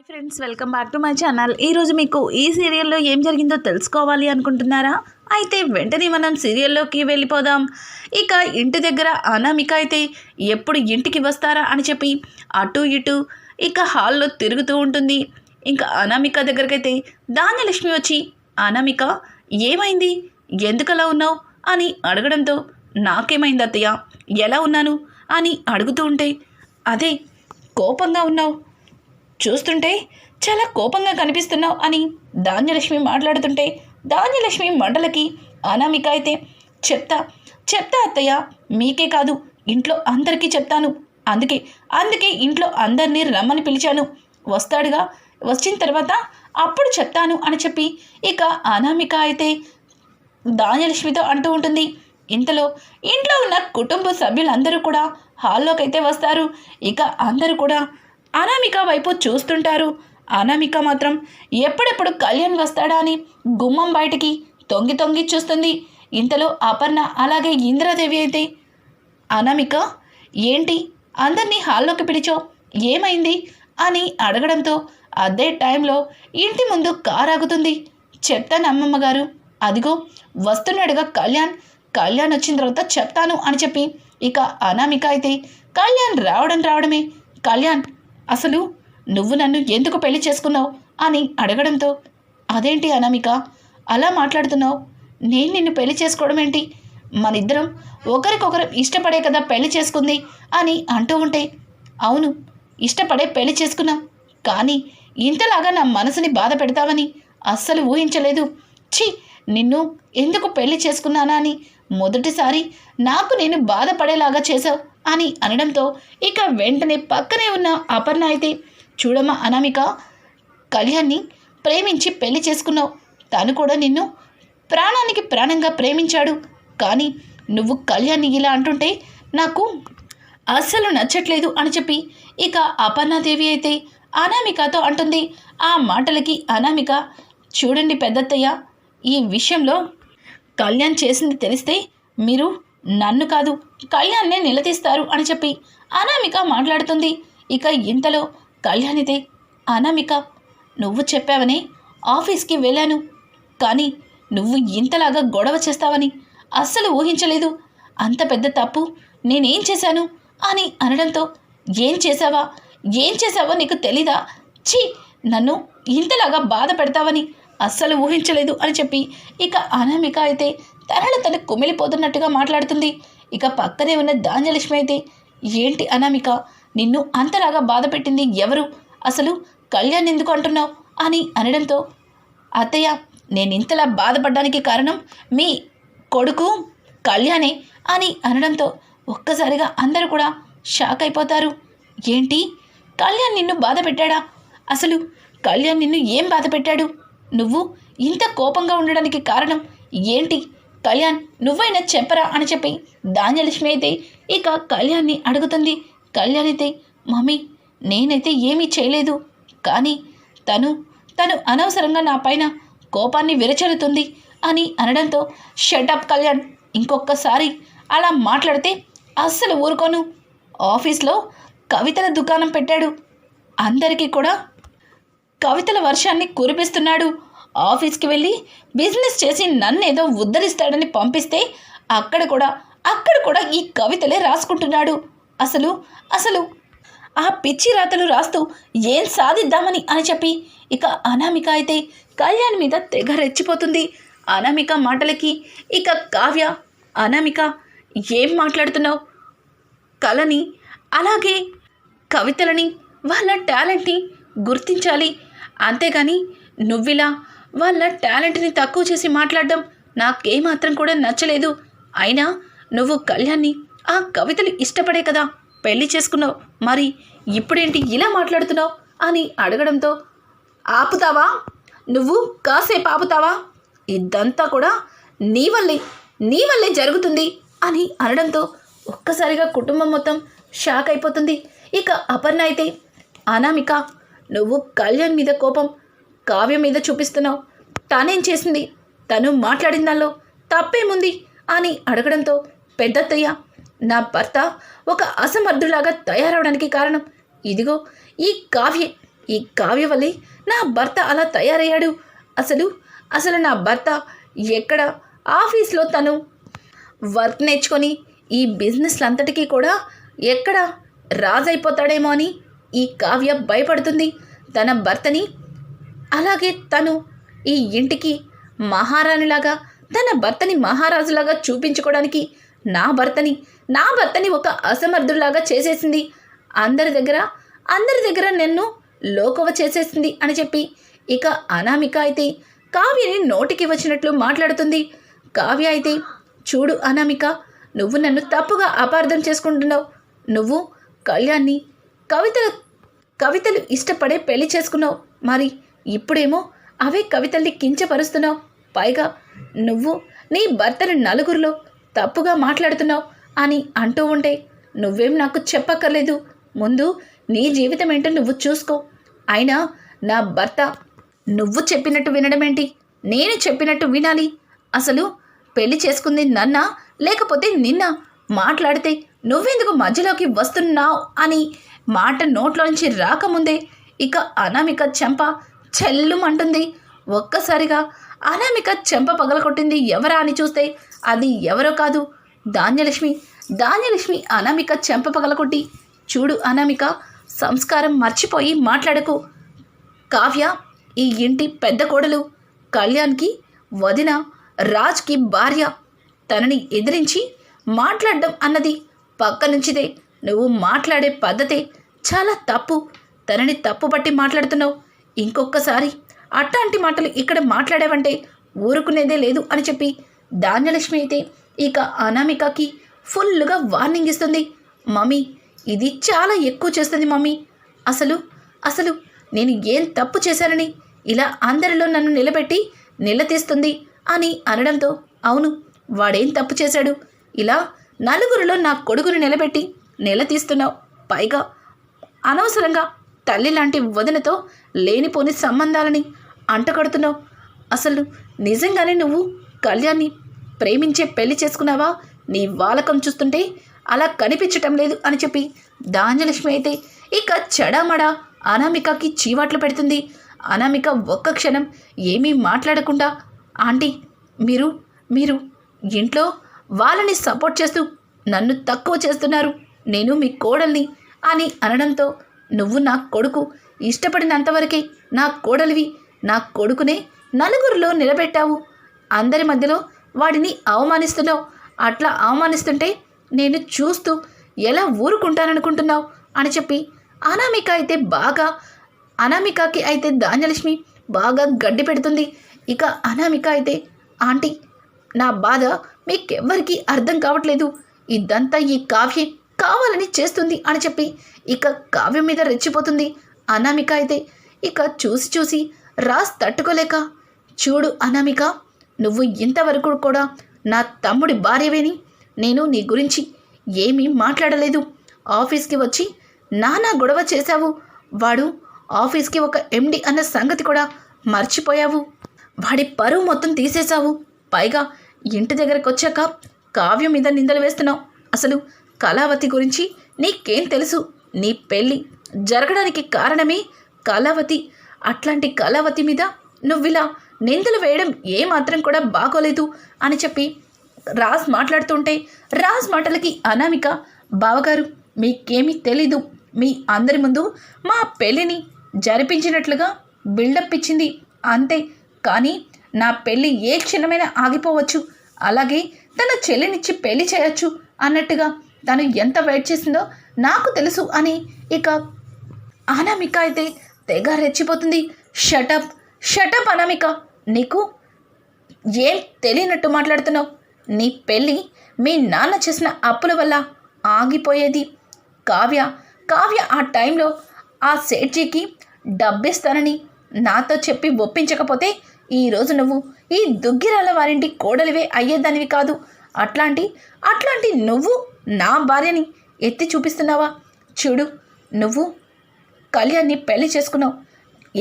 Friends, welcome back to my channel. ఈరోజు మీకు ఈ సీరియల్లో ఏం జరిగిందో తెలుసుకోవాలి అనుకుంటున్నారా? అయితే వెంటనే మనం సీరియల్లోకి వెళ్ళిపోదాం. ఇక ఇంటి దగ్గర అనామిక అయితే ఎప్పుడు ఇంటికి వస్తారా అని చెప్పి అటు ఇటు ఇక హాల్లో తిరుగుతూ ఉంటుంది. ఇంకా అనామిక దగ్గరకైతే ధాన్యలక్ష్మి వచ్చి, అనామిక ఏమైంది, ఎందుకలా ఉన్నావు అని అడగడంతో, నాకేమైంది అత్తయ్య, ఎలా ఉన్నాను అని అడుగుతూ ఉంటే, అదే కోపంగా ఉన్నావు, చూస్తుంటే చాలా కోపంగా కనిపిస్తున్నావు అని ధాన్యలక్ష్మి మాట్లాడుతుంటే, ధాన్యలక్ష్మి మంటలకి అనామిక అయితే చెప్తా అత్తయ్య, మీకే కాదు ఇంట్లో అందరికీ చెప్తాను, అందుకే ఇంట్లో అందరినీ రమ్మని పిలిచాను, వస్తాడుగా, వచ్చిన తర్వాత అప్పుడు చెప్తాను అని చెప్పి ఇక అనామిక అయితే ధాన్యలక్ష్మితో అంటూ ఉంటుంది. ఇంతలో ఇంట్లో ఉన్న కుటుంబ సభ్యులందరూ కూడా హాల్లోకి అయితే వస్తారు. ఇక అందరూ కూడా అనామిక వైపు చూస్తుంటారు. అనామిక మాత్రం ఎప్పుడెప్పుడు కళ్యాణ్ వస్తాడా అని గుమ్మం బయటికి తొంగి చూస్తుంది. ఇంతలో అపర్ణ అలాగే ఇంద్రాదేవి అయితే, అనామిక ఏంటి అందరినీ హాల్లోకి పిలిచో, ఏమైంది అని అడగడంతో, అదే టైంలో ఇంటి ముందు కారు ఆగుతుంది. చెప్తాను అమ్మమ్మ గారు, అదిగో వస్తున్నాడుగా కళ్యాణ్ వచ్చిన తర్వాత చెప్తాను అని చెప్పి ఇక అనామిక అయితే కళ్యాణ్ రావడమే, కళ్యాణ్ అసలు నువ్వు నన్ను ఎందుకు పెళ్లి చేసుకున్నావు అని అడగడంతో, అదేంటి అనామిక అలా మాట్లాడుతున్నావు, నేను నిన్ను పెళ్లి చేసుకోవడం ఏంటి, మనిద్దరం ఒకరికొకరు ఇష్టపడే కదా పెళ్లి చేసుకుంది అని అంటూ ఉంటే, అవును ఇష్టపడే పెళ్లి చేసుకున్నాం, కానీ ఇంతలాగా నా మనసుని బాధ పెడతావని అస్సలు ఊహించలేదు. ఛీ, నిన్ను ఎందుకు పెళ్లి చేసుకున్నానా అని మొదటిసారి నాకు నేను బాధపడేలాగా చేశావు అని అనడంతో, ఇక వెంటనే పక్కనే ఉన్న అపర్ణ అయితే, చూడమ్మా అనామిక, కళ్యాణ్ని ప్రేమించి పెళ్లి చేసుకున్నావు, తను కూడా నిన్ను ప్రాణానికి ప్రాణంగా ప్రేమించాడు, కానీ నువ్వు కళ్యాణ్ని ఇలా అంటుంటే నాకు అస్సలు నచ్చట్లేదు అని చెప్పి ఇక అపర్ణాదేవి అయితే అనామికతో అంటుంది. ఆ మాటలకి అనామిక, చూడండి పెద్దత్తయ్య, ఈ విషయంలో కళ్యాణ్ చేసింది తెలిస్తే మీరు నన్ను కాదు కళ్యాణ్నే నిలదీస్తారు అని చెప్పి అనామిక మాట్లాడుతుంది. ఇక ఇంతలో కళ్యాణ్ అయితే, అనామిక నువ్వు చెప్పావని ఆఫీస్కి వెళ్ళాను, కానీ నువ్వు ఇంతలాగా గొడవ చేస్తావని అస్సలు ఊహించలేదు, అంత పెద్ద తప్పు నేనేం చేశాను అని అనడంతో, ఏం చేశావో నీకు తెలీదా, ఛీ, నన్ను ఇంతలాగా బాధ పెడతావని అస్సలు ఊహించలేదు అని చెప్పి ఇక అనామిక అయితే తనను కుమిలిపోతున్నట్టుగా మాట్లాడుతుంది. ఇక పక్కనే ఉన్న ధాన్యలక్ష్మి అయితే, ఏంటి అనామిక, నిన్ను అంతలాగా బాధ పెట్టింది ఎవరు, అసలు కళ్యాణ్ ఎందుకు అంటున్నావు అని అనడంతో, అత్తయ్య నేను ఇంతలా బాధపడడానికి కారణం మీ కొడుకు కళ్యాణే అని అనడంతో ఒక్కసారిగా అందరూ కూడా షాక్ అయిపోతారు. ఏంటి, కళ్యాణ్ నిన్ను బాధ పెట్టాడా, అసలు కళ్యాణ్ నిన్ను ఏం బాధ పెట్టాడు, నువ్వు ఇంత కోపంగా ఉండడానికి కారణం ఏంటి, కళ్యాణ్ నువ్వైనా చెప్పరా అని చెప్పి ధాన్యలక్ష్మి అయితే ఇక కళ్యాణ్ని అడుగుతుంది. కళ్యాణ్ అయితే, మమ్మీ నేనైతే ఏమీ చేయలేదు, కానీ తను అనవసరంగా నా పైన కోపాన్ని విరచలుతుంది అని అనడంతో, షటప్ కళ్యాణ్, ఇంకొకసారి అలా మాట్లాడితే అస్సలు ఊరుకోను, ఆఫీస్లో కవితల దుకాణం పెట్టాడు, అందరికీ కూడా కవితల వర్షాన్ని కురిపిస్తున్నాడు, ఆఫీస్కి వెళ్ళి బిజినెస్ చేసి నన్నేదో ఉద్ధరిస్తాడని పంపిస్తే అక్కడ కూడా ఈ కవితలే రాసుకుంటున్నాడు, అసలు ఆ పిచ్చి రాతలు రాస్తూ ఏం సాధిద్దామని అని చెప్పి ఇక అనామిక అయితే కళ్యాణ్ మీద తెగ రెచ్చిపోతుంది. అనామిక మాటలకి ఇక కావ్య, అనామిక ఏం మాట్లాడుతున్నావు, కళని అలాగే కవితలని వాళ్ళ టాలెంట్ని గుర్తించాలి, అంతేగాని నువ్విలా వాళ్ళ టాలెంట్ని తక్కువ చేసి మాట్లాడడం నాకేమాత్రం కూడా నచ్చలేదు, అయినా నువ్వు కళ్యాణ్ని ఆ కవితలు ఇష్టపడే కదా పెళ్లి చేసుకున్నావు, మరి ఇప్పుడేంటి ఇలా మాట్లాడుతున్నావు అని అడగడంతో, ఆపుతావా, నువ్వు కాసేపు ఆపుతావా, ఇదంతా కూడా నీ వల్లే జరుగుతుంది అని అనడంతో ఒక్కసారిగా కుటుంబం మొత్తం షాక్ అయిపోతుంది. ఇక అపర్ణ అయితే, అనామిక నువ్వు కళ్యాణ్ మీద కోపం కావ్య మీద చూపిస్తున్నావు, తానేం చేసింది, తను మాట్లాడిన దానిలో తప్పేముంది అని అడగడంతో, పెద్దత్తయ్య నా భర్త ఒక అసమర్థులాగా తయారవడానికి కారణం ఇదిగో ఈ కావ్యే, ఈ కావ్య వల్లే నా భర్త అలా తయారయ్యాడు. అసలు అసలు నా భర్త ఎక్కడ ఆఫీస్లో తను వర్క్ నేర్చుకొని ఈ బిజినెస్లంతటికీ కూడా ఎక్కడ రాజైపోతాడేమో అని ఈ కావ్య భయపడుతుంది. తన భర్తని అలాగే తను ఈ ఇంటికి మహారాణిలాగా తన భర్తని మహారాజులాగా చూపించుకోవడానికి నా భర్తని ఒక అసమర్థులాగా చేసేసింది. అందరి దగ్గర నన్ను లోకువ చేసేసింది అని చెప్పి ఇక అనామిక అయితే కావ్యని నోటికి వచ్చినట్లు మాట్లాడుతుంది. కావ్య అయితే, చూడు అనామిక, నువ్వు నన్ను తప్పుగా అపార్థం చేసుకుంటున్నావు. నువ్వు కళ్యాణ్ని కవితలు ఇష్టపడే పెళ్లి చేసుకున్నావు. మరి ఇప్పుడేమో అవే కవితల్ని కించపరుస్తున్నావు. పైగా నువ్వు నీ భర్తను నలుగురిలో తప్పుగా మాట్లాడుతున్నావు అని అంటూ ఉంటే నువ్వేం నాకు చెప్పక్కర్లేదు. ముందు నీ జీవితం ఏంటో నువ్వు చూసుకో. అయినా నా భర్త నువ్వు చెప్పినట్టు వినడం ఏంటి? నేను చెప్పినట్టు వినాలి. అసలు పెళ్లి చేసుకుంది నన్నా లేకపోతే నిన్న? మాట్లాడితే నువ్వెందుకు మధ్యలోకి వస్తున్నావు అని మాట నోట్లోంచి రాకముందే ఇక అనామిక చెంప చెల్లుమంటుంది. ఒక్కసారిగా అనామిక చెంప పగలకొట్టింది. ఎవరా అని చూస్తే అది ఎవరో కాదు, ధాన్యలక్ష్మి అనామిక చెంప పగలకొట్టి, చూడు అనామిక, సంస్కారం మర్చిపోయి మాట్లాడకు. కావ్య ఈ ఇంటి పెద్ద కోడలు, కళ్యాణ్కి వదిన, రాజ్కి భార్య. తనని ఎదిరించి మాట్లాడడం అన్నది పక్క నుంచిదే. నువ్వు మాట్లాడే పద్ధతే చాలా తప్పు. తనని తప్పుపట్టి మాట్లాడుతున్నావు. ఇంకొకసారి అట్లాంటి మాటలు ఇక్కడ మాట్లాడావంటే ఊరుకునేదే లేదు అని చెప్పి ధాన్యలక్ష్మి అయితే ఇక అనామికకి ఫుల్గా వార్నింగ్ ఇస్తుంది. మమ్మీ, ఇది చాలా ఎక్కువ చేస్తుంది మమ్మీ. అసలు నేను ఏం తప్పు చేశానని ఇలా అందరిలో నన్ను నిలబెట్టి నిలదీస్తుంది అని అనడంతో, అవును, వాడేం తప్పు చేశాడు? ఇలా నలుగురిలో నా కొడుకుని నిలబెట్టి నిలదీస్తున్నావు. పైగా అనవసరంగా తల్లి లాంటి వదినతో లేనిపోని సంబంధాలని అంటకడుతున్నావు. అసలు నిజంగానే నువ్వు కళ్యాణ్ని ప్రేమించే పెళ్లి చేసుకున్నావా? నీ వాలకం చూస్తుంటే అలా కనిపించటం లేదు అని చెప్పి ధాన్యలక్ష్మి అయితే ఇక చెడామడా అనామికకి చీవాట్లు పెడుతుంది. అనామిక ఒక్క క్షణం ఏమీ మాట్లాడకుండా, ఆంటీ, మీరు ఇంట్లో వాళ్ళని సపోర్ట్ చేస్తూ నన్ను తక్కువ చేస్తున్నారు. నేను మీ కోడల్ని అని అనడంతో, నువ్వు నా కొడుకు ఇష్టపడినంతవరకే నా కోడలివి. నా కొడుకునే నలుగురిలో నిలబెట్టావు. అందరి మధ్యలో వాడిని అవమానిస్తున్నావు. అట్లా అవమానిస్తుంటే నేను చూస్తూ ఎలా ఊరుకుంటాననుకుంటున్నావు అని చెప్పి అనామికకి అయితే ధాన్యలక్ష్మి బాగా గడ్డి పెడుతుంది. ఇక అనామిక అయితే, ఆంటీ, నా బాధ మీకెవ్వరికీ అర్థం కావట్లేదు. ఇదంతా ఈ కావ్య కావాలని చేస్తుంది అని చెప్పి ఇక కావ్యం మీద రెచ్చిపోతుంది. అనామిక అయితే ఇక చూసి రాజ్ తట్టుకోలేక, చూడు అనామిక, నువ్వు ఇంతవరకు కూడా నా తమ్ముడి భార్యవేని నేను నీ గురించి ఏమీ మాట్లాడలేదు. ఆఫీస్కి వచ్చి నానా గొడవ చేశావు. వాడు ఆఫీస్కి ఒక ఎండి అన్న సంగతి కూడా మర్చిపోయావు. వాడి పరువు మొత్తం తీసేశావు. పైగా ఇంటి దగ్గరకు వచ్చాక కావ్యం మీద నిందలు వేస్తున్నావు. అసలు కళావతి గురించి నీకేం తెలుసు? నీ పెళ్ళి జరగడానికి కారణమే కళావతి. అట్లాంటి కళావతి మీద నువ్విలా నిందలు వేయడం ఏమాత్రం కూడా బాగోలేదు అని చెప్పి రాజ్ మాట్లాడుతుంటే, రాజ్ మాటలకి అనామిక, బావగారు, మీకేమీ తెలీదు. మీ అందరి ముందు మా పెళ్ళిని జరిపించినట్లుగా బిల్డప్ ఇచ్చింది అంతే. కానీ నా పెళ్ళి ఏ క్షణమైనా ఆగిపోవచ్చు. అలాగే తన చెల్లినిచ్చి పెళ్లి చేయొచ్చు అన్నట్టుగా తను ఎంత వెయిట్ చేసిందో నాకు తెలుసు అని ఇక అనామిక అయితే తెగ రెచ్చిపోతుంది. షటప్ అనామిక, నీకు ఏం తెలియనట్టు మాట్లాడుతున్నావు. నీ పెళ్ళి మీ నాన్న చేసిన అప్పుల వల్ల ఆగిపోయేది. కావ్య ఆ టైంలో ఆ సేట్జీకి డబ్బిస్తానని నాతో చెప్పి ఒప్పించకపోతే ఈరోజు నువ్వు ఈ దుగ్గిరాల వారింటి కోడలివే అయ్యేదానివి కాదు. అట్లాంటి నువ్వు నా భార్యని ఎత్తి చూపిస్తున్నావా? చూడు, నువ్వు కళ్యాణ్ని పెళ్లి చేసుకున్నావు.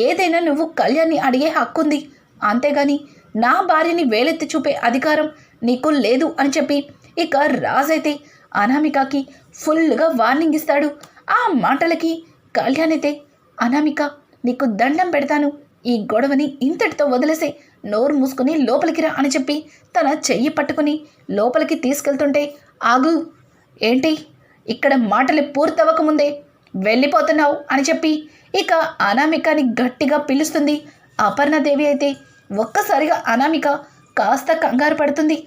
ఏదైనా నువ్వు కళ్యాణ్ని అడిగే హక్కు ఉంది. అంతేగాని నా భార్యని వేలెత్తి చూపే అధికారం నీకు లేదు అని చెప్పి ఇక రాజ్ అయితే అనామికకి ఫుల్గా వార్నింగ్ ఇస్తాడు. ఆ మాటలకి కళ్యాణ్ అయితే, అనామిక, నీకు దండం పెడతాను, ఈ గొడవని ఇంతటితో వదిలేసే, నోరు మూసుకుని లోపలికి రా అని చెప్పి తన చెయ్యి పట్టుకుని లోపలికి తీసుకెళ్తుంటే, ఆగు, ఏంటి ఇక్కడ మాటలు పూర్తవ్వకముందే వెళ్ళిపోతున్నావు అని చెప్పి ఇక అనామికని గట్టిగా పిలుస్తుంది. అపర్ణదేవి అయితే ఒక్కసారిగా అనామిక కాస్త కంగారు పడుతుంది.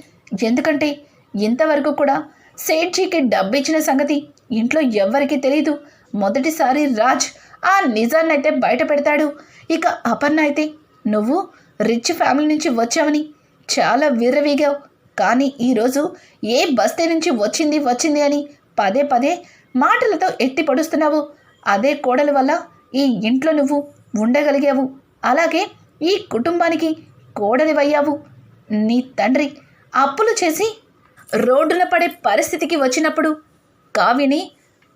ఎందుకంటే ఇంతవరకు కూడా సేట్జీకి డబ్బు ఇచ్చిన సంగతి ఇంట్లో ఎవ్వరికీ తెలియదు. మొదటిసారి రాజ్ ఆ నిజాన్నైతే బయట పెడతాడు. ఇక అపర్ణ అయితే నువ్వు రిచ్ ఫ్యామిలీ నుంచి వచ్చావని చాలా విర్రవీగావు, కానీ ఈరోజు ఏ బస్తీ నుంచి వచ్చింది అని పదే పదే మాటలతో ఎత్తి పొడుస్తున్నావు. అదే కోడల వల్ల ఈ ఇంట్లో నువ్వు ఉండగలిగావు, అలాగే ఈ కుటుంబానికి కోడలివయ్యావు. నీ తండ్రి అప్పులు చేసి రోడ్డున పడే పరిస్థితికి వచ్చినప్పుడు కావ్యని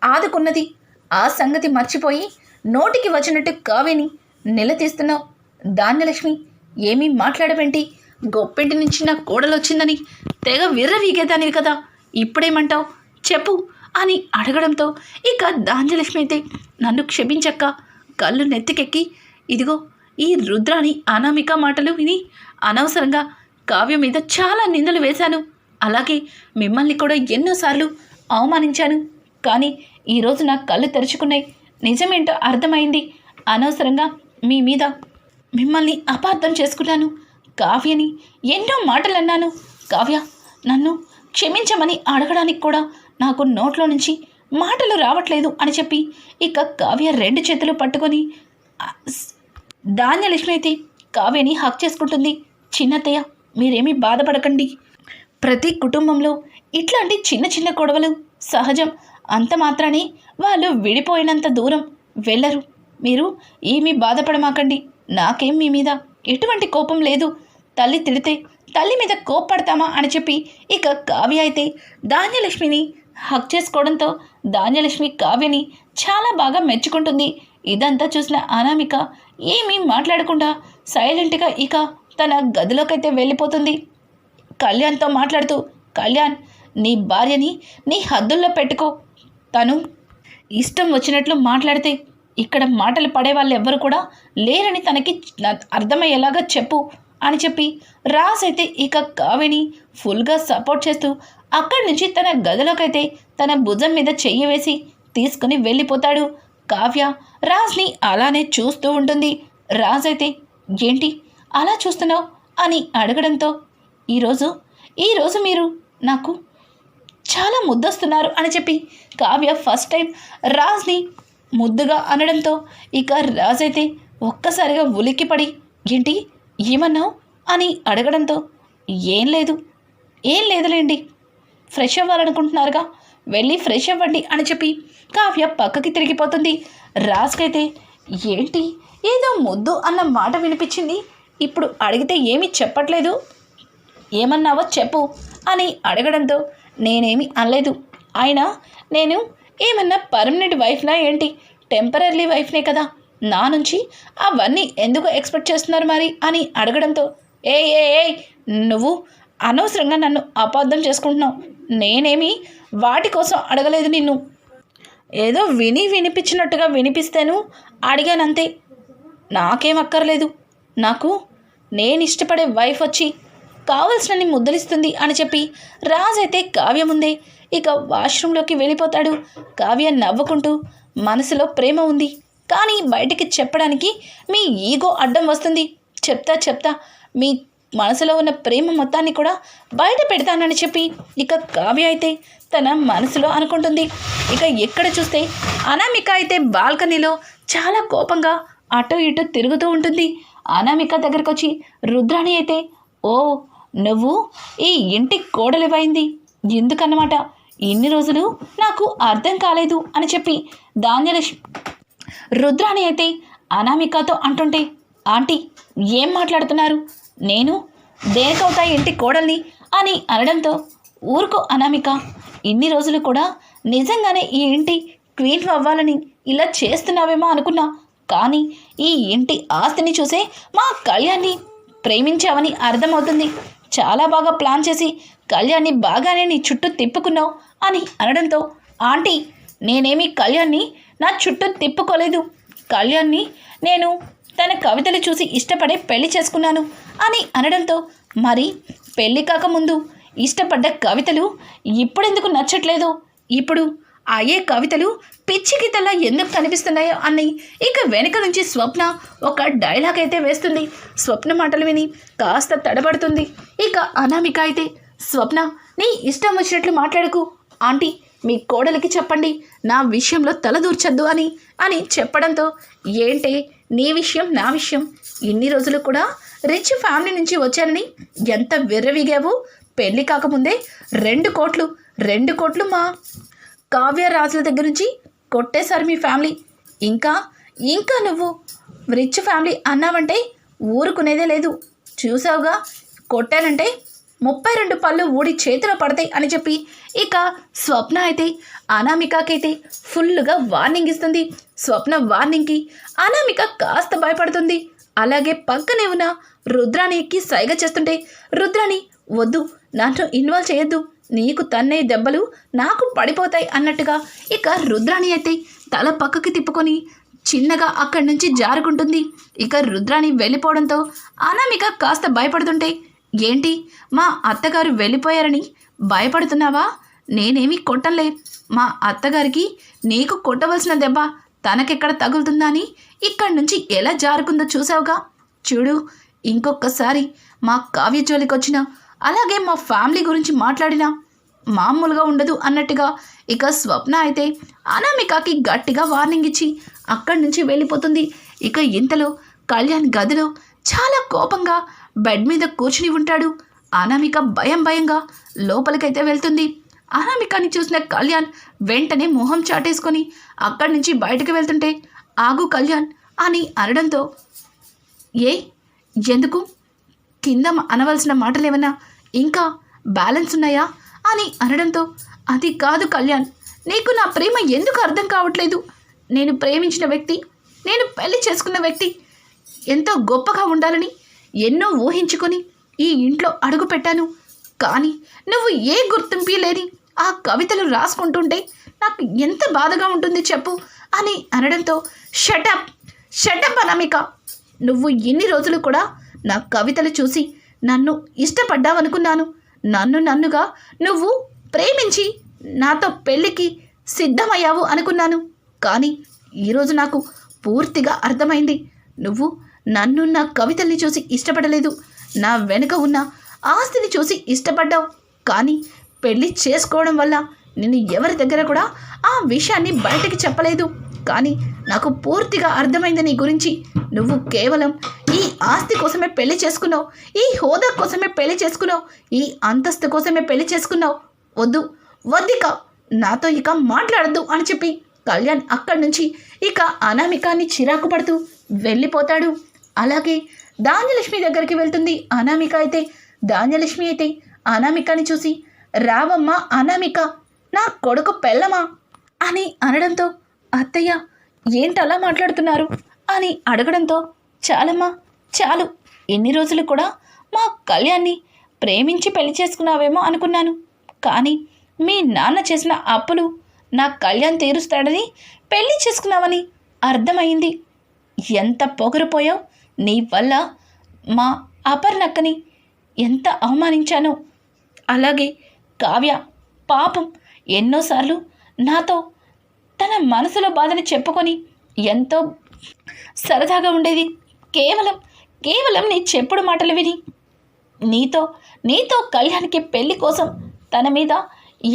ఆదుకున్నది, ఆ సంగతి మర్చిపోయి నోటికి వచ్చినట్టు కావ్యని నిలదీస్తున్నావు. ధాన్యలక్ష్మి ఏమీ మాట్లాడవేంటి? గొప్పింటి నుంచి నా కోడలు వచ్చిందని తెగ విర్రవీగేదానివి కదా, ఇప్పుడేమంటావు చెప్పు అని అడగడంతో ఇక ధాన్యలక్ష్మి అయితే నన్ను క్షమించక్క, కళ్ళు నెత్తికెక్కి ఇదిగో ఈ రుద్రాని అనామిక మాటలు విని అనవసరంగా కావ్య మీద చాలా నిందలు వేశాను, అలాగే మిమ్మల్ని కూడా ఎన్నోసార్లు అవమానించాను. కానీ ఈరోజు నా కళ్ళు తెరుచుకున్నాయి, నిజమేంటో అర్థమైంది. అనవసరంగా మీ మీద మిమ్మల్ని అపార్థం చేసుకున్నాను, కావ్యని ఎన్నో మాటలు అన్నాను. కావ్య నన్ను క్షమించమని అడగడానికి కూడా నాకు నోట్లో నుంచి మాటలు రావట్లేదు అని చెప్పి ఇక కావ్య రెండు చేతులు పట్టుకొని ధాన్యలక్ష్మి అయితే కావ్యని హక్ చేసుకుంటుంది. చిన్నత్తయ్య మీరేమీ బాధపడకండి, ప్రతి కుటుంబంలో ఇట్లాంటి చిన్న చిన్న గొడవలు సహజం, అంత మాత్రానే వాళ్ళు విడిపోయినంత దూరం వెళ్ళరు. మీరు ఏమీ బాధపడమాకండి, నాకేం మీ మీద ఎటువంటి కోపం లేదు. తల్లి తిడితే తల్లి మీద కోప్పడతామా అని చెప్పి ఇక కావ్య అయితే ధాన్యలక్ష్మిని హక్ చేసుకోవడంతో ధాన్యలక్ష్మి కావ్యని చాలా బాగా మెచ్చుకుంటుంది. ఇదంతా చూసిన అనామిక ఏమీ మాట్లాడకుండా సైలెంట్గా ఇక తన గదిలోకైతే వెళ్ళిపోతుంది. కళ్యాణ్తో మాట్లాడుతూ, కళ్యాణ్ నీ భార్యని నీ హద్దుల్లో పెట్టుకో, తను ఇష్టం వచ్చినట్లు మాట్లాడితే ఇక్కడ మాటలు పడే వాళ్ళు ఎవ్వరు కూడా లేరని తనకి అర్థమయ్యేలాగా చెప్పు అని చెప్పి రాజ్ అయితే ఇక కావ్యని ఫుల్గా సపోర్ట్ చేస్తూ అక్కడి నుంచి తన గదిలోకైతే తన భుజం మీద చెయ్యి వేసి తీసుకుని వెళ్ళిపోతాడు. కావ్య రాజ్ని అలానే చూస్తూ ఉంటుంది. రాజ్ అయితే ఏంటి అలా చూస్తున్నావు అని అడగడంతో ఈరోజు మీరు నాకు చాలా ముద్దొస్తున్నారు అని చెప్పి కావ్య ఫస్ట్ టైం రాజ్ని ముద్దుగా అనడంతో ఇక రాజ్ అయితే ఒక్కసారిగా ఉలిక్కిపడి ఏంటి ఏమన్నావు అని అడగడంతో ఏం లేదులేండి, ఫ్రెష్ అవ్వాలనుకుంటున్నారుగా, వెళ్ళి ఫ్రెష్ అవ్వండి అని చెప్పి కావ్య పక్కకి తిరిగిపోతుంది. రాజ్కైతే ఏంటి ఏదో ముద్దు అన్న మాట వినిపించింది, ఇప్పుడు అడిగితే ఏమీ చెప్పట్లేదు, ఏమన్నావో చెప్పు అని అడగడంతో నేనేమి అనలేదు, అయినా నేను ఏమన్నా పర్మనెంట్ వైఫ్నా ఏంటి, టెంపరీ వైఫ్నే కదా, నా నుంచి అవన్నీ ఎందుకు ఎక్స్పెక్ట్ చేస్తున్నారు మరి అని అడగడంతో ఏ నువ్వు అనవసరంగా నన్ను అపార్థం చేసుకుంటున్నావు, నేనేమి వాటి కోసం అడగలేదు నిన్ను, ఏదో వినిపించినట్టుగా వినిపిస్తేను అడిగానంతే, నాకేం అక్కర్లేదు, నాకు నేను ఇష్టపడే వైఫ్ వచ్చి కావలసినన్ని ముద్దలిస్తుంది అని చెప్పి రాజ్ అయితే కావ్య ముందే ఇక వాష్రూమ్లోకి వెళ్ళిపోతాడు. కావ్య నవ్వుకుంటూ మనసులో ప్రేమ ఉంది, కానీ బయటికి చెప్పడానికి మీ ఈగో అడ్డం వస్తుంది, చెప్తా మీ మనసులో ఉన్న ప్రేమ మొత్తాన్ని కూడా బయట పెడతానని చెప్పి ఇక కావ్య అయితే తన మనసులో అనుకుంటుంది. ఇక ఎక్కడ చూస్తే అనామిక అయితే బాల్కనీలో చాలా కోపంగా అటు ఇటు తిరుగుతూ ఉంటుంది. అనామిక దగ్గరకు వచ్చి రుద్రాణి అయితే ఓ నువ్వు ఈ ఇంటి కోడలివైంది ఎందుకన్నమాట, ఇన్ని రోజులు నాకు అర్థం కాలేదు అని చెప్పి ధాన్యలక్ష్మి రుద్రాణి అయితే అనామికతో అంటుంటే ఆంటీ ఏం మాట్లాడుతున్నారు, నేను దేనికవుతా ఇంటి కోడల్ని అని అనడంతో ఊరుకో అనామిక, ఇన్ని రోజులు కూడా నిజంగానే ఈ ఇంటి క్వీన్ అవ్వాలని ఇలా చేస్తున్నావేమో అనుకున్నా, కానీ ఈ ఇంటి ఆస్తిని చూసే మా కళ్యాణ్ని ప్రేమించావని అర్థమవుతుంది, చాలా బాగా ప్లాన్ చేసి కళ్యాణ్ని బాగానే నీ చుట్టూ తిప్పుకున్నావు అని అనడంతో ఆంటీ నేనేమి కళ్యాణ్ని నా చుట్టూ తిప్పుకోలేదు, కళ్యాణ్ని నేను తన కవితలు చూసి ఇష్టపడే పెళ్లి చేసుకున్నాను అని అనడంతో, మరి పెళ్లి కాకముందు ఇష్టపడ్డ కవితలు ఇప్పుడెందుకు నచ్చట్లేదు? ఇప్పుడు అయ్యే కవితలు పిచ్చి గీతల్లా ఎందుకు కనిపిస్తున్నాయో అని ఇక వెనక నుంచి స్వప్న ఒక డైలాగ్ అయితే వేస్తుంది. స్వప్న మాటలు విని కాస్త తడబడుతుంది. ఇక అనామిక అయితే, స్వప్న, నీ ఇష్టం వచ్చినట్లు మాట్లాడకు. ఆంటీ, మీ కోడలికి చెప్పండి నా విషయంలో తలదూర్చొద్దు అని చెప్పడంతో, ఏంటే నీ విషయం నా విషయం, ఇన్ని రోజులు కూడా రిచ్ ఫ్యామిలీ నుంచి వచ్చానని ఎంత విర్రవిగావు? పెళ్లి కాకముందే 2 కోట్లు మా కావ్య రాజుల దగ్గర నుంచి కొట్టేశారు మీ ఫ్యామిలీ. ఇంకా నువ్వు రిచ్ ఫ్యామిలీ అన్నావంటే ఊరుకునేదే లేదు. చూసావుగా, కొట్టానంటే 32 పళ్ళు ఊడి చేతిలో పడతాయి అని చెప్పి ఇక స్వప్న అయితే అనామికకైతే ఫుల్గా వార్నింగ్ ఇస్తుంది. స్వప్న వార్నింగ్కి అనామిక కాస్త భయపడుతుంది. అలాగే పక్కనే ఉన్న రుద్రాణికి సైగ చేస్తుంటే, రుద్రాణి వద్దు, నన్ను ఇన్వాల్వ్ చేయొద్దు, నీకు తన్నే దెబ్బలు నాకు పడిపోతాయి అన్నట్టుగా ఇక రుద్రాణి అయితే తల పక్కకి తిప్పుకొని చిన్నగా అక్కడి నుంచి జారుకుంటుంది. ఇక రుద్రాణి వెళ్ళిపోవడంతో అనామిక కాస్త భయపడుతుంటే, ఏంటి మా అత్తగారు వెళ్ళిపోయారని భయపడుతున్నావా? నేనేమీ కొట్టలే. మా అత్తగారికి నీకు కొట్టవలసిన దెబ్బ తనకెక్కడ తగులుతుందా అని ఇక్కడి నుంచి ఎలా జారుకుందో చూసావుగా. చూడు, ఇంకొకసారి మా కావ్య జోలికి వచ్చినా, అలాగే మా ఫ్యామిలీ గురించి మాట్లాడినా మామూలుగా ఉండదు అన్నట్టుగా ఇక స్వప్న అయితే అనామికకి గట్టిగా వార్నింగ్ ఇచ్చి అక్కడి నుంచి వెళ్ళిపోతుంది. ఇక ఇంతలో కళ్యాణ్ గదిలో చాలా కోపంగా బెడ్ మీద కూర్చుని ఉంటాడు. అనామిక భయంగా లోపలికైతే వెళ్తుంది. అనామికని చూసిన కళ్యాణ్ వెంటనే మొహం చాటేసుకొని అక్కడి నుంచి బయటకు వెళ్తుంటే, ఆగు కళ్యాణ్ అని అనడంతో, ఎందుకు కింద అనవలసిన మాటలేమన్నా ఇంకా బ్యాలెన్స్ ఉన్నాయా అని అనడంతో, అది కాదు కళ్యాణ్, నీకు నా ప్రేమ ఎందుకు అర్థం కావట్లేదు? నేను ప్రేమించిన వ్యక్తి, నేను పెళ్లి చేసుకున్న వ్యక్తి ఎంతో గొప్పగా ఉండాలని ఎన్నో ఊహించుకొని ఈ ఇంట్లో అడుగు పెట్టాను. కానీ నువ్వు ఏ గుర్తింపు లేని ఆ కవితలు రాసుకుంటుంటే నాకు ఎంత బాధగా ఉంటుంది చెప్పు అని అనడంతో, షటప్ అనామిక, నువ్వు ఇన్ని రోజులు కూడా నా కవితలు చూసి నన్ను ఇష్టపడ్డావనుకున్నాను. నన్నుగా నువ్వు ప్రేమించి నాతో పెళ్ళికి సిద్ధమయ్యావు అనుకున్నాను. కానీ ఈరోజు నాకు పూర్తిగా అర్థమైంది. నువ్వు నన్ను నా కవితల్ని చూసి ఇష్టపడలేదు, నా వెనుక ఉన్న ఆస్తిని చూసి ఇష్టపడ్డావు. కానీ పెళ్ళి చేసుకోవడం వల్ల నేను ఎవరి దగ్గర కూడా ఆ విషయాన్ని బయటకి చెప్పలేదు. కానీ నాకు పూర్తిగా అర్థమైంది నీ గురించి. నువ్వు కేవలం ఈ ఆస్తి కోసమే పెళ్లి చేసుకున్నావు, ఈ హోదా కోసమే పెళ్లి చేసుకున్నావు, ఈ అంతస్తు కోసమే పెళ్లి చేసుకున్నావు. వద్దిక నాతో ఇక మాట్లాడద్దు అని చెప్పి కళ్యాణ్ అక్కడి నుంచి ఇక అనామికాన్ని చిరాకు పడుతూ వెళ్ళిపోతాడు. అలాగే ధాన్యలక్ష్మి దగ్గరికి వెళ్తుంది అనామిక. అయితే ధాన్యలక్ష్మి అయితే అనామికని చూసి, రావమ్మా అనామిక, నా కొడుకు పెళ్ళమా అని అనడంతో, అత్తయ్య ఏంటలా మాట్లాడుతున్నారు అని అడగడంతో, చాలమ్మా చాలు, ఎన్ని రోజులు కూడా మా కళ్యాణ్ని ప్రేమించి పెళ్లి చేసుకున్నావేమో అనుకున్నాను. కానీ మీ నాన్న చేసిన అప్పులు నా కళ్యాణ్ తీరుస్తాడని పెళ్లి చేసుకున్నావని అర్థమైంది. ఎంత పొగరుపోయావు, నీ వల్ల మా అపర్ణక్కని ఎంత అవమానించానో. అలాగే కావ్య పాపం ఎన్నోసార్లు నాతో తన మనసులో బాధని చెప్పుకొని ఎంతో సరదాగా ఉండేది. కేవలం నీ చెప్పుడు మాటలు విని నీతో కళ్యాణ్కి పెళ్లి కోసం తన మీద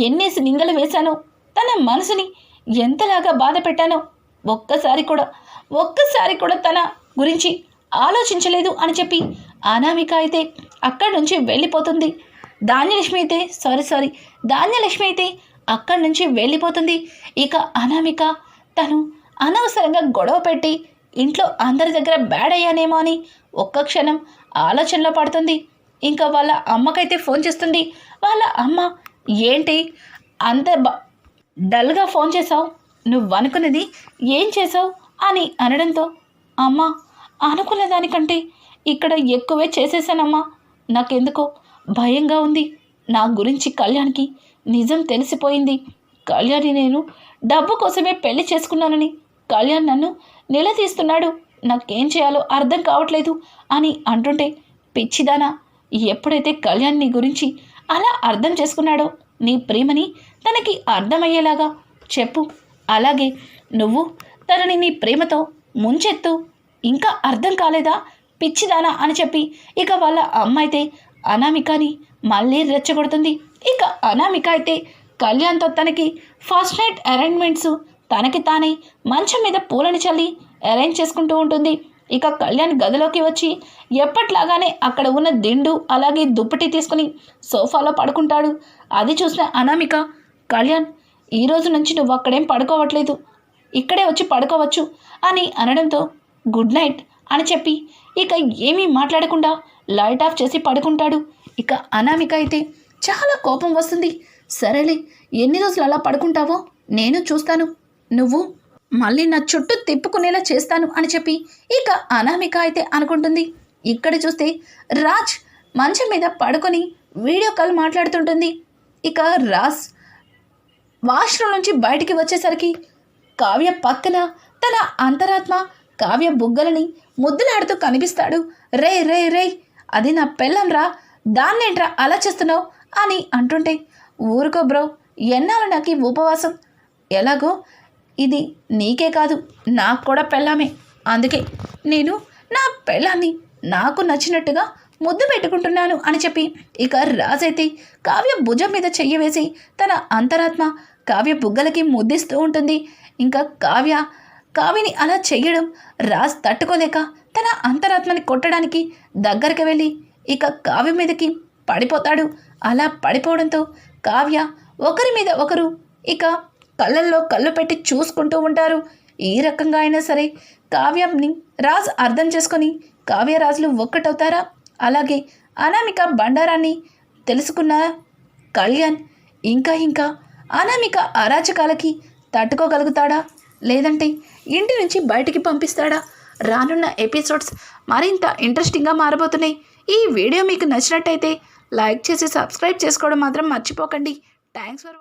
ఎన్నేసి నిందలు వేశానో, తన మనసుని ఎంతలాగా బాధ పెట్టానో ఒక్కసారి కూడా తన గురించి ఆలోచించలేదు అని చెప్పి అనామిక అయితే అక్కడి నుంచి వెళ్ళిపోతుంది. ధాన్యలక్ష్మి అయితే అక్కడి నుంచి వెళ్ళిపోతుంది. ఇక అనామిక తను అనవసరంగా గొడవ పెట్టి ఇంట్లో అందరి దగ్గర బ్యాడ్ అయ్యానేమో అని ఒక్క క్షణం ఆలోచనలో పడుతుంది. ఇంకా వాళ్ళ అమ్మకైతే ఫోన్ చేస్తుంది. వాళ్ళ అమ్మ, ఏంటి అంత డల్గా ఫోన్ చేసావు, నువ్వు అనుకున్నది ఏం చేసావు అని అనడంతో, అమ్మ అనుకున్న దానికంటే ఇక్కడ ఎక్కువే చేసేసానమ్మా, నాకెందుకో భయంగా ఉంది. నా గురించి కళ్యాణ్కి నిజం తెలిసిపోయింది. కళ్యాణి నేను డబ్బు కోసమే పెళ్లి చేసుకున్నానని కళ్యాణ్ నన్ను నిలదీస్తున్నాడు, నాకేం చేయాలో అర్థం కావట్లేదు అని అంటుంటే, పిచ్చిదానా, ఎప్పుడైతే కళ్యాణ్ నీ గురించి అలా అర్థం చేసుకున్నాడో నీ ప్రేమని తనకి అర్థమయ్యేలాగా చెప్పు. అలాగే నువ్వు తనని నీ ప్రేమతో ముంచెత్తు. ఇంకా అర్థం కాలేదా పిచ్చిదానా అని చెప్పి ఇక వాళ్ళ అమ్మ అయితే అనామికని మళ్ళీ రెచ్చగొడుతుంది. ఇక అనామిక అయితే కళ్యాణ్తో తనకి ఫస్ట్ నైట్ అరేంజ్మెంట్స్ తనకి తానే మంచం మీద పూలని చల్లి అరేంజ్ చేసుకుంటూ ఉంటుంది. ఇక కళ్యాణ్ గదిలోకి వచ్చి ఎప్పట్లాగానే అక్కడ ఉన్న దిండు అలాగే దుప్పటి తీసుకుని సోఫాలో పడుకుంటాడు. అది చూసిన అనామిక, కళ్యాణ్, ఈరోజు నుంచి నువ్వు అక్కడేం పడుకోవట్లేదు, ఇక్కడే వచ్చి పడుకోవచ్చు అని అనడంతో గుడ్ నైట్ అని చెప్పి ఇక ఏమీ మాట్లాడకుండా లైట్ ఆఫ్ చేసి పడుకుంటాడు. ఇక అనామిక అయితే చాలా కోపం వస్తుంది. సరేలే, ఎన్ని రోజులు అలా పడుకుంటావో నేను చూస్తాను, నువ్వు మళ్ళీ నా చుట్టూ తిప్పుకునేలా చేస్తాను అని చెప్పి ఇక అనామిక అయితే అనుకుంటుంది. ఇక్కడ చూస్తే రాజ్ మంచం మీద పడుకొని వీడియో కాల్ మాట్లాడుతుంటుంది. ఇక రాజ్ వాష్రూమ్ నుంచి బయటికి వచ్చేసరికి కావ్య పక్కన తన అంతరాత్మ కావ్య బుగ్గలని ముద్దులాడుతూ కనిపిస్తాడు. రే రే రే, అది నా పెళ్ళం రా, దాన్నేంట్రా అలా చేస్తున్నావు అని అంటుంటే, ఊరుకో బ్రో, ఎన్నాళ్ళు నాకు ఈ ఉపవాసం, ఎలాగో ఇది నీకే కాదు నాకు కూడా పెళ్ళామే, అందుకే నేను నా పెళ్ళాన్ని నాకు నచ్చినట్టుగా ముద్దు పెట్టుకుంటున్నాను అని చెప్పి ఇక రాజైతే కావ్య భుజం మీద చెయ్యి వేసి తన అంతరాత్మ కావ్య బుగ్గలకి ముద్దిస్తూ ఉంటుంది. ఇంకా కావ్యని అలా చెయ్యడం రాజ్ తట్టుకోలేక తన అంతరాత్మని కొట్టడానికి దగ్గరికి వెళ్ళి ఇక కావ్య మీదకి పడిపోతాడు. అలా పడిపోవడంతో కావ్య ఒకరి మీద ఒకరు ఇక కళ్ళల్లో కళ్ళు పెట్టి చూసుకుంటూ ఉంటారు. ఈ రకంగా అయినా సరే కావ్యంని రాజ్ అర్థం చేసుకొని కావ్యరాజులు ఒక్కటవుతారా? అలాగే అనామిక బండారాన్ని తెలుసుకున్న కళ్యాణ్ ఇంకా అనామిక అరాచకాలకి తట్టుకోగలుగుతాడా, లేదంటే ఇంటి నుంచి బయటికి పంపిస్తాడా? రానున్న ఎపిసోడ్స్ మరింత ఇంట్రెస్టింగ్గా మారబోతున్నాయి. ఈ వీడియో మీకు నచ్చినట్టయితే లైక్ చేసి సబ్స్క్రైబ్ చేసుకోవడం మాత్రం మర్చిపోకండి. Thanks for